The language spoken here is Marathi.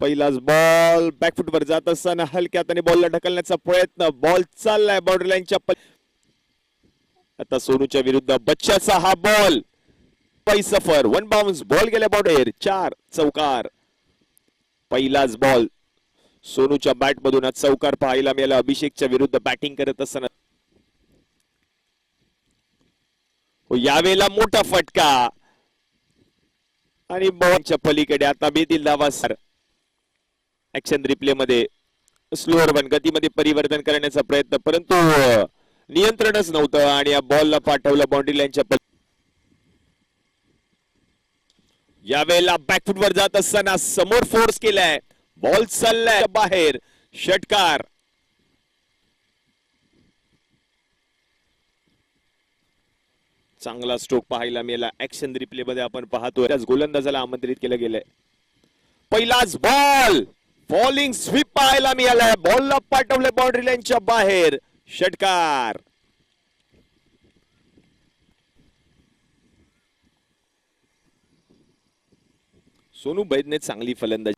पहिलाच बॉल बॅकफुटवर जात असताना हलक्यात आणि बॉलला ढकलण्याचा प्रयत्न. बॉल चाललाय बाउंड्री लाईनच्या आता सोनूच्या विरुद्ध बच्चाचा हा बॉल सफर. वन बाउन्स बॉल गेल्या बाउंड्रीवर. 4 चौकार. पहिलाच बॉल सोनूच्या बॅट मधून चौकार पाहायला मिळाला. अभिषेकच्या विरुद्ध बॅटिंग करत असताना यावेळेला मोठा फटका आणि बॉलच्या पलीकडे आता बेतील धावा. ऍक्शन रिप्ले मध्ये स्लोअर वन गतीमध्ये परिवर्तन करण्याचा प्रयत्न परंतु नियंत्रणच नव्हतं आणि या बॉलला पाठवलं बाउंड्री लाईनच्या यावेळेला बॅकफुटवर जात असताना समोर फोर्स केलाय. बॉल चाललाय बाहेर. षटकार. चांगला स्ट्रोक पाहायला मिळाला. ऍक्शन रिप्ले मध्ये आपण पाहतोय गोलंदाजाला आमंत्रित केलं गेलंय. पहिलाच बॉल बॉलिंग स्वीप पाहायला मिळालाय. बॉलला पाठवले बाउंड्री लाईनच्या बाहेर. षटकार. सोनू बैदने चांगली फलंदाजी